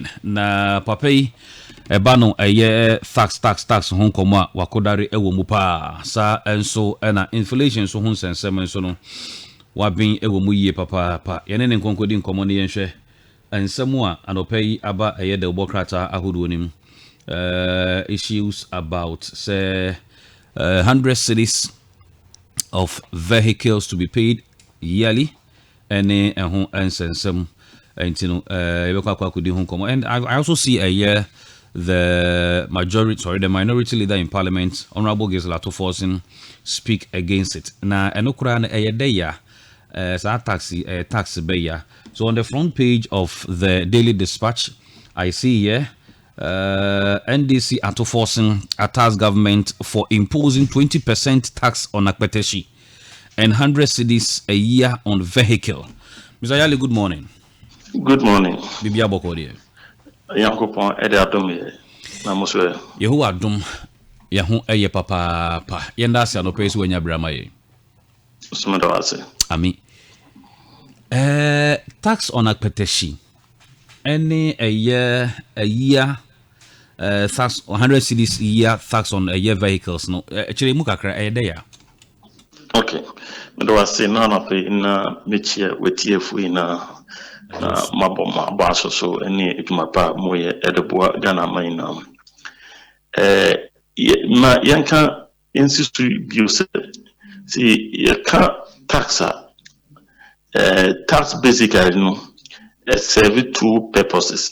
fine. Na papa yi eba no eye tax ho nkoma wakodare ewo mu pa sa enso na inflation so ho nsensem enso no wabin ewo mu yie papa yene ne nkonkodi nkomo ne yenhwe ensemu a anopa yi aba eye de obokrata ahodo nim issues about say 100 cities of vehicles to be paid yearly any ho ensensem entino ebekwa ho nkomo. And I also see a year the minority leader in parliament, Honorable Gisela Toforson, speak against it. Na enokura na eyedeya tax beya. So on the front page of the Daily Dispatch, I see here NDC Toforson attacks government for imposing 20% tax on AKPETESHIE and 100 cedis a year on vehicle. Mr. Yali, good morning. Good morning. Bibia Bokodi. Yankopon ede adom na moswe Yehu adom yehu eye papa yenda se anope so wanya brama ye sumado ase ami tax on AKPETESHIE any a year tax 100 cedis a year tax on a year vehicles no actually mu kakra e dey ya. Okay, ndo ase na na pe na mechie wetiefu ina maboma so any ekmapa moye edeboa Ghana maina ma yanka insistu biuse si yaka taxa tax basically no serve two purposes.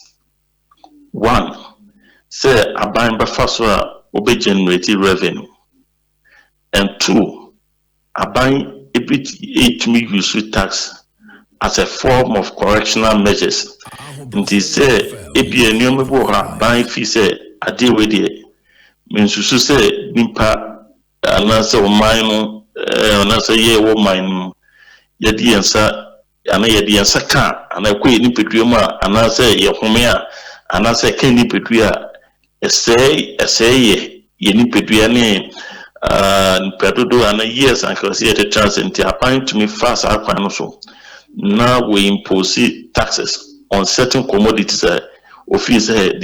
One, say aban bafaso a obe generate revenue, and two, aban it me use tax as a form of correctional measures. Nti say ebi enyo mebo ha ban fi say ade we de mensusu say nimpa anase o man no anase ye wo man no ye di ensa ana ye di ensa ka ana ko ni pedua mu anase ye home a anase ka ni pedua essay ye ni pedua ne pedodo ana years and cause ye the chance nti apan to me fast akwan no so. Now we impose taxes on certain commodities they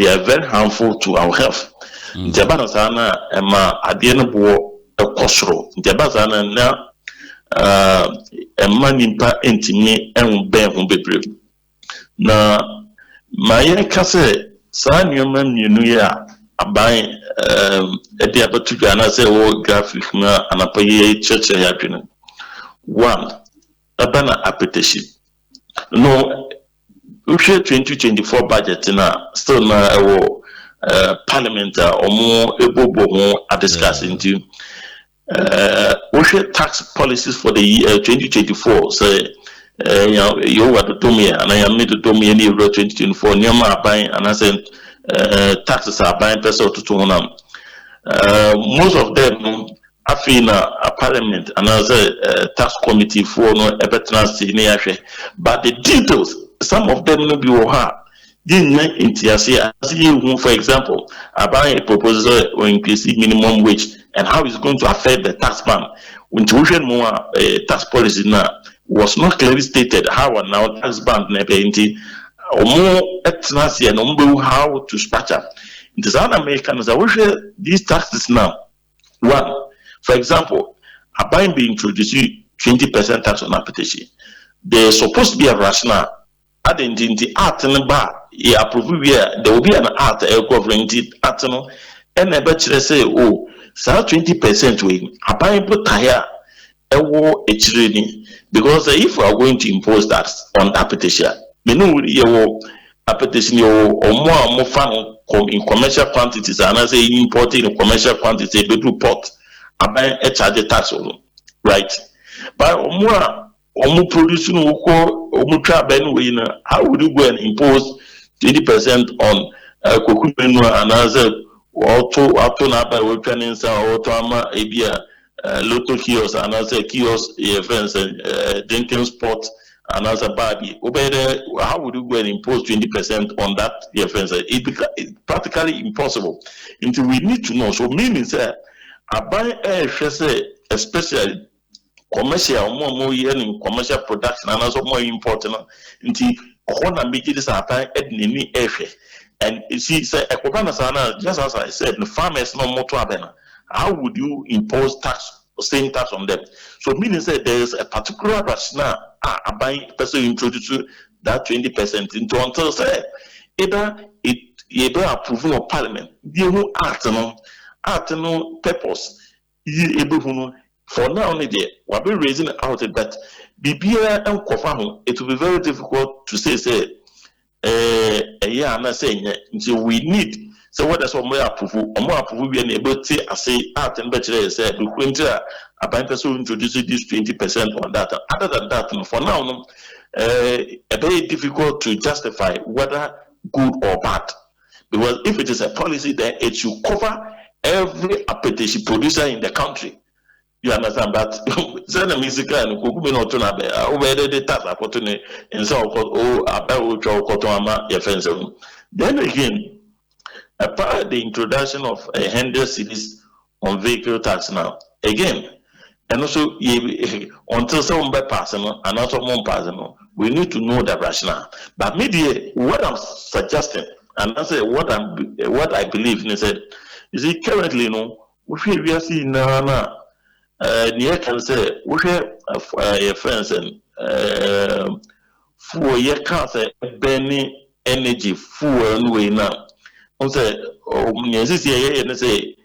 are very harmful to our health. Jabana sana ema adieno bo ekosro. Jabana sana na ema nimpa entimi enbe bebre. Na maye kase sa nyoma mienu ya aban edi abatu gana se wo graphic na anapaye church ya dwene. One, Abana AKPETESHIE. No, we 2024 budget na still na parliament or more able are discussing to we tax policies for the year 2024. Say you were the domain and I am made the domain in 2024. Nyama buying and I said taxes are buying person to most of them. A parliament and as a tax committee for no ebetrans, but the details, some of them will be hard. Didn't into for example, about a proposal or increasing minimum wage and how it's going to affect the tax man. When tuition more tax policy now was not clearly stated how now tax band never or more ebetrans and how to structure. In the South Americans, I wish these taxes now. One, for example, a buying being introduced 20% tax on AKPETESHIE. There's supposed to be a rationale. Adding the art and the bar, there will be an art covering the art and a better say, oh, so 20% way, a buying put tire a war a training. Because if we are going to impose that on AKPETESHIE, we know your AKPETESHIE or more fun in commercial quantities, and I say importing in commercial quantities, a big report. About a charge tax, right? But more producing how would you go and impose 20% on cocoon and other auto by weapon or local kiosks and other kiosks events and drinking spot and other barbie. How would you go and impose 20% on that offense? It's practically impossible. Until we need to know. So meaning that I buy commercial more in commercial production and also more important into Ohona make this happen ednini efe. And you see, say just as I said, the farmers no more to happen. How would you impose same tax on them? So meaning say there is a particular rationale buying person introduce that 20% into until say either it be approval of parliament. You act no purpose. You able for now only there. We'll be raising it out, but BBA and Kofano, it will be very difficult to say yeah, I'm not saying until we need. So what is more approval? Or more approval we are able to say art and better say the winter a bank person introduces this 20% on that. Other than that, for now, very difficult to justify whether good or bad. Because if it is a policy, then it should cover every appetition producer in the country. You understand? But send a music and Kukubi no to Nabe, over the tax opportunity, and so then again, apart the introduction of 100 cities on vehicle tax now, again, and also until someone by passing and also one passing, we need to know the rationale. But maybe what I'm suggesting, and that's what I believe in, said, you see, currently, we are seeing now. Near can say we have a friends and for your can't say burning energy fuel way now. On say say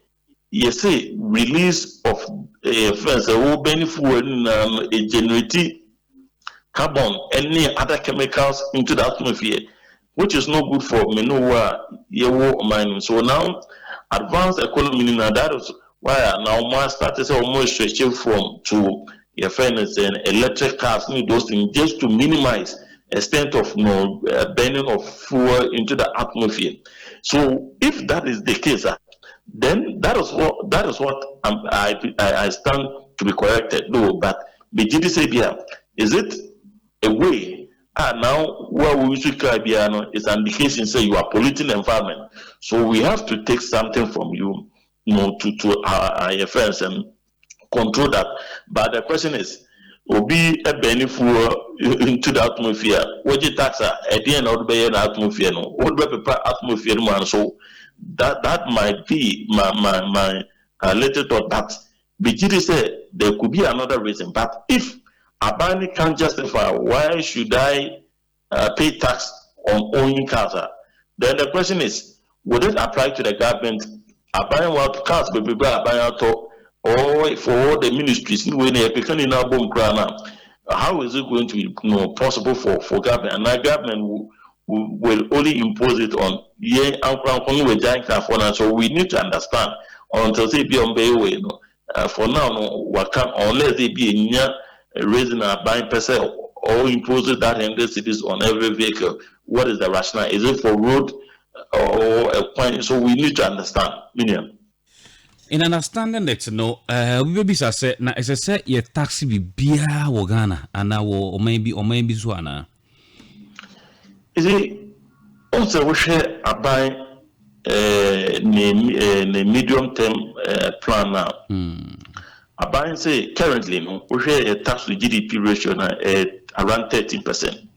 yes say release of friends who burn fuel generate carbon any other chemicals into the atmosphere, which is not good for mining. So now advanced economy now that is why now more started almost switching from to your friends and electric cars, those things just to minimize extent of burning of fuel into the atmosphere. So if that is the case, then that is what I stand to be corrected. No, but the GDC is it a way? Now where we should is an indication say you are polluting the environment. So we have to take something from you. To our friends and control that. But the question is, will be a benefit into the atmosphere. What you tax at the end of the day, atmosphere, no, what we prepare atmosphere, man. So that might be my later thought. But BGD said there could be another reason. But if Abani can't justify why should I pay tax on owning cars, then the question is, would it apply to the government? Buying what cars be buying out or for all the ministries when they become in our bomb crown. How is it going to be possible for government? And our government will only impose it on so we need to understand until they be on way. For now, what can unless they be raising a buying percent or impose that 100 cities on every vehicle. What is the rationale? Is it for road? Or a point, so we need to understand. In understanding that, we be say now as I said, your taxi be beer Wagana and or maybe Zwana. Is it also we share a buy a medium term plan now? A buying say currently we share a tax to GDP ratio now at around 13%,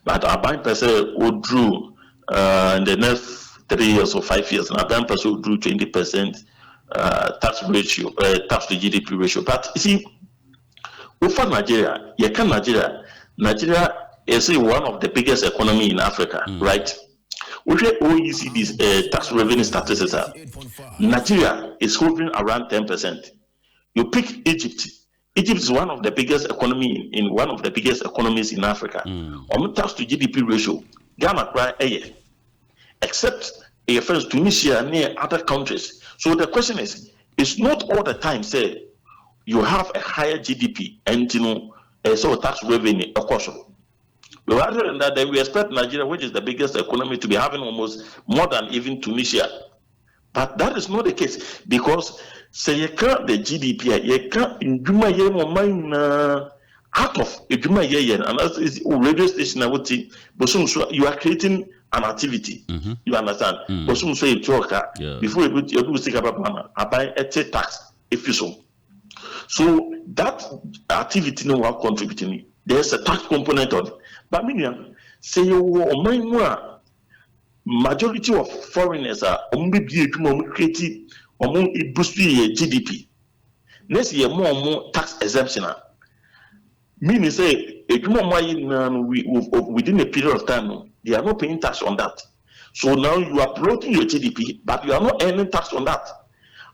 but our buying percent would drew. In the next 3 years or 5 years, and Abraham Paso drew 20% tax ratio, tax to GDP ratio. But you see, over Nigeria, Nigeria is one of the biggest economy in Africa, right? With OECD's tax revenue statistics, Nigeria is hovering around 10%. You pick Egypt. Egypt is one of the biggest economy in one of the biggest economies in Africa. On tax to GDP ratio, Ghana cry except a friends Tunisia near other countries. So the question is, it's not all the time say you have a higher GDP and so tax revenue of course. Rather than that, then we expect Nigeria, which is the biggest economy, to be having almost more than even Tunisia. But that is not the case because say you can't the GDP, you can't in Juma year out of a Juma year, and that is radio station. I would think, but you are creating an activity. You understand? But some say you talk before you do stick about I buy a tax if you so. So that activity no one contributing. There's a tax component on it. But Say you majority of foreigners are creative boost GDP. Next year more tax exemption. Meaning say within a period of time, they are not paying tax on that. So now you are bloating your GDP, but you are not earning tax on that.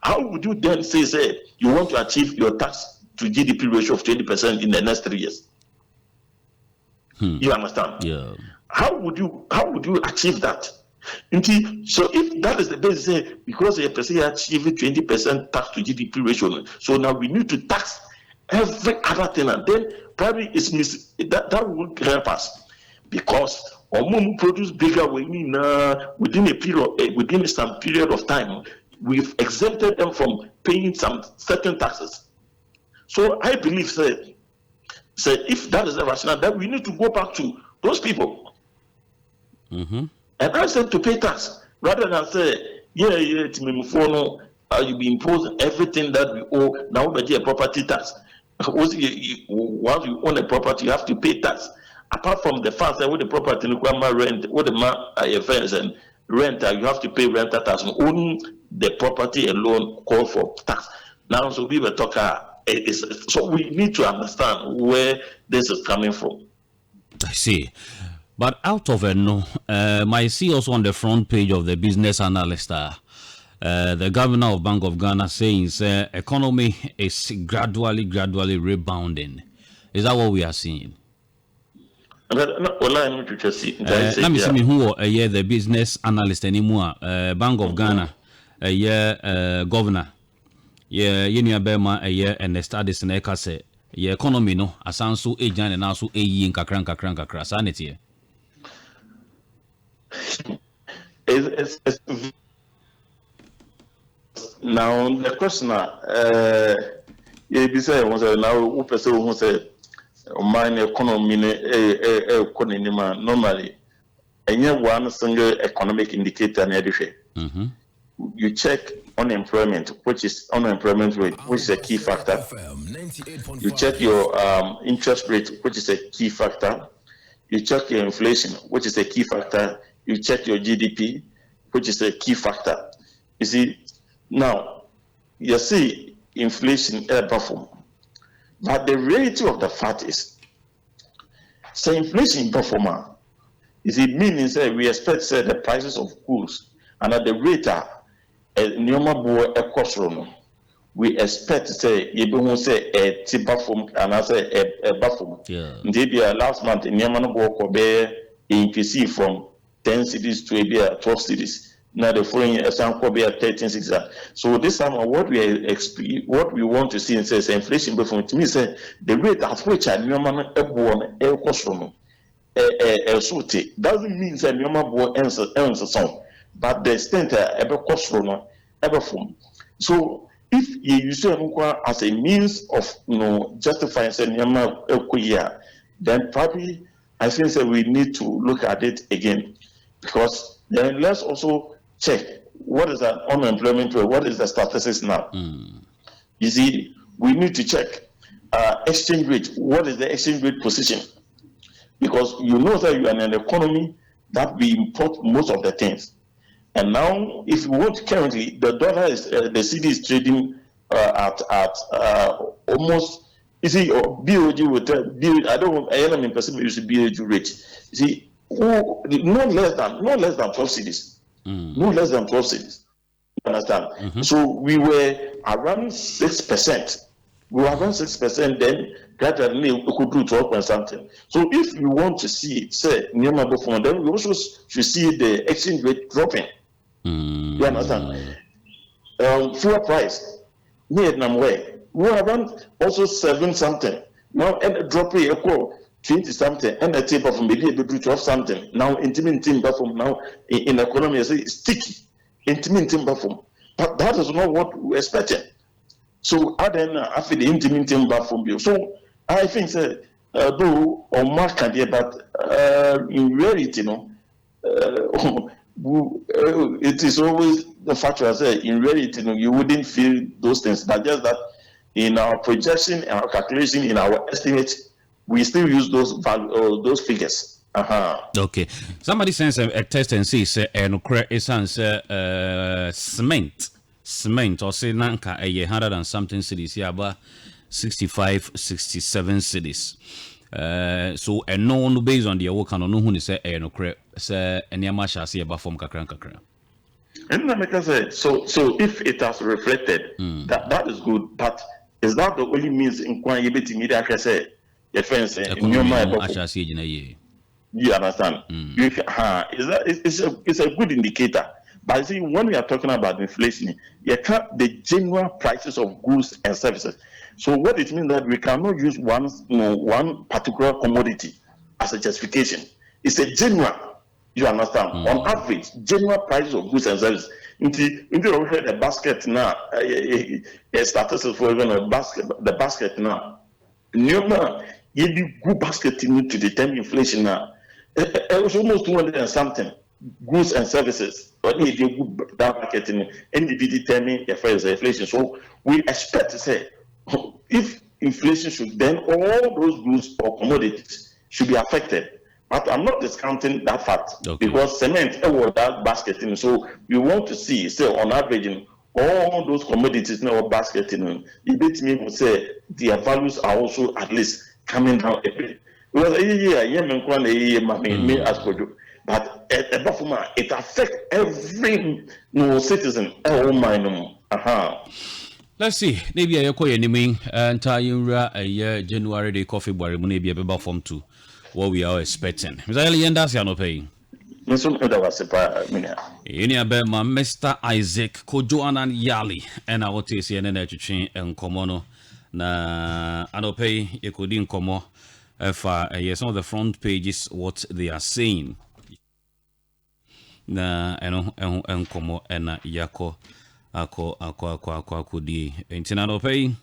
How would you then say you want to achieve your tax to GDP ratio of 20% in the next 3 years? You understand? Yeah. How would you achieve that? So if that is the basis, because a person achieving 20% tax to GDP ratio, so now we need to tax every other thing, and then probably that won't help us, because we produce bigger within a period within some period of time. We've exempted them from paying some certain taxes. So I believe say if that is the rationale, then we need to go back to those people and ask them to pay tax, rather than say, you be imposing everything that we owe. Now we get a property tax. Once you own a property, you have to pay tax. Apart from the fact that with the property requirement rent, with the fence and rent, you have to pay rental tax. Only the property alone call for tax. Now, so we were talking. So we need to understand where this is coming from. I see. But out of it, I see also on the front page of the Business Analyst, the governor of Bank of Ghana saying economy is gradually rebounding. Is that what we are seeing? Let me see who the Business Analyst anymore. Bank of Ghana, governor. You bema and the studies in Ekase. Ye economy no asanso ejan and also in kakran sanity. Now the question you say now who person who say mine economy normally and one single economic indicator in you check unemployment, which is unemployment rate, which is a key factor. You check your interest rate, which is a key factor. You check your inflation, which is a key factor. You check your GDP, which is a key factor. You see, now you see inflation perform, but the reality of the fact is, say inflation performer, is it meaning say we expect the prices of goods and at the rate we expect say you say a tipper from and I say a buffer. Indeed, last month in Yamano increase from 10 cities to a 12 cities. Now the following year, some could be at 13 cities. So this time, what we want to see is inflation. But to me, say the rate at which I Yamano doesn't mean that Yamabo ends a song. But the extent ever cost ever form. So if you use it as a means of justifying then probably I think that we need to look at it again, because then let's also check what is the unemployment rate, what is the statistics now. You see, we need to check exchange rate. What is the exchange rate position? Because you know that you are in an economy that we import most of the things. And now, if you want, currently the dollar is the CD is trading at almost. You see, BOG will tell I don't. I am in person use BOG rate. You see, no less than 12 cities. No less than 12 cities. You understand? So we were around 6%. We were around 6%. Then gradually we could do 12 point something. So if you want to see, say, then we also should see the exchange rate dropping. You understand? Fuel price, we are around also 7 something. Now and drop a 20 something, and a tip of maybe able to 12 something. Now intimate timber from now in economy is sticky, intimate timber from. But that is not what we expected. So then after the intimate timber from you. So I think that though on market, but in reality, it is always the fact that in reality, you wouldn't feel those things, but just that in our projection, in our calculation, in our estimate, we still use those figures. Okay. Somebody sends a text and says, no credit is cement or say nanka a 100 and something cities, yeah, about 65, 67 cities. So and no one based on the work and no one is no credit, say any amasha see about from kakra. And then because so if it has reflected, that is good. But is that the only means in Kwan Yebeti media say your friends in your mind? You understand? It's a good indicator. But see, when we are talking about inflation, you can't the general prices of goods and services. So what it means that we cannot use one particular commodity as a justification. It's a general. You understand? On average, general prices of goods and services. Into the basket now, statistics for even the basket now. You good basket to determine inflation now. It was almost 200 and something goods and services. But if you good that marketing and determine inflation. So we expect to say if inflation should, then all those goods or commodities should be affected. But I'm not discounting that fact because cement was that basketing. So we want to see, say on average, all those commodities now basketing. You bet me would say their values are also at least coming down a bit. Because but it affects every citizen. Let's see. Maybe I call your name entire year January the coffee bar maybe a beba form 2. What we are expecting. Mr. Eliendas, you are not paying. Mr. Isaac Kojoanan Yali, and I will take CNN to change and Komono. Na I don't pay you could in Komo. Yes, some of the front pages what they are saying. Na and Komo and Yako Ako Kudi. And I don't pay.